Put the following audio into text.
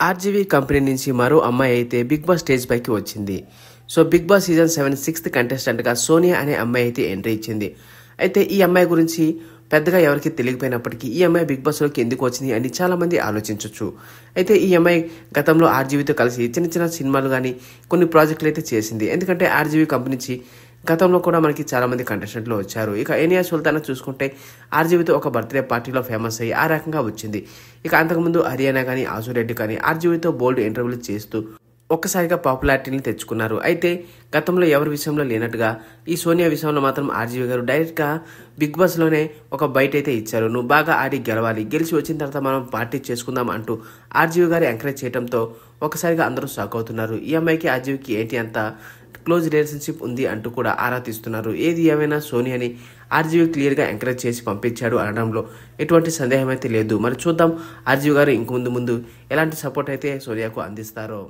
RGV company నుంచి మరో అమ్మాయి అయితే బిగ్ బాస్ స్టేజ్ పైకి వచ్చింది. So big boss season 7 6th కంటెస్టెంట్గా సోనియా అనే అమ్మాయి అయితే ఎంట్రీ ఇచ్చింది. అయితే ఈ అమ్మాయి గురించి పెద్దగా ఎవరికి తెలియకపోయినప్పటికీ ఈ అమ్మాయి బిగ్ బాస్లోకి ఎందుకు వచ్చింది అని చాలామంది ఆలోచించవచ్చు. అయితే ఈ అమ్మాయి గతంలో ఆర్జీవీతో కలిసి చిన్న చిన్న సినిమాలు కానీ కొన్ని ప్రాజెక్టులు అయితే చేసింది. ఎందుకంటే ఆర్జీవీ కంపెనీ నుంచి గతంలో కూడా మనకి చాలామంది కంటెస్టెంట్లు వచ్చారు. ఇక ఏనియా సుల్తానా చూసుకుంటే ఆర్జీవీతో ఒక బర్త్డే పార్టీలో ఫేమస్ అయ్యి ఆ రకంగా వచ్చింది. ఇక అంతకుముందు హరియానా కానీ ఆసురెడ్డి కానీ ఆర్జీవీతో బోల్డ్ ఇంటర్వ్యూలు చేస్తూ ఒక్కసారిగా పాపులారిటీని తెచ్చుకున్నారు. అయితే గతంలో ఎవరి విషయంలో లేనట్టుగా ఈ సోనియా విషయంలో మాత్రం ఆర్జీవీ గారు డైరెక్ట్గా బిగ్ బాస్లోనే ఒక బయట అయితే ఇచ్చారు. నువ్వు బాగా ఆడి గెలవాలి, గెలిచి వచ్చిన తర్వాత మనం పార్టీ చేసుకుందాం అంటూ ఆర్జీవీ గారు ఎంకరేజ్ చేయడంతో ఒకసారిగా అందరూ షాక్ అవుతున్నారు. ఈ అమ్మాయికి ఆర్జీవీకి ఏంటి అంత క్లోజ్ రిలేషన్షిప్ ఉంది అంటూ కూడా ఆరా తీస్తున్నారు. ఏది ఏమైనా సోనియాని ఆర్జీవీ క్లియర్గా ఎంకరేజ్ చేసి పంపించాడు అనడంలో ఎటువంటి సందేహం అయితే లేదు. మరి చూద్దాం ఆర్జీవీ గారు ఇంక ముందు ఎలాంటి సపోర్ట్ అయితే సోనియాకు అందిస్తారో.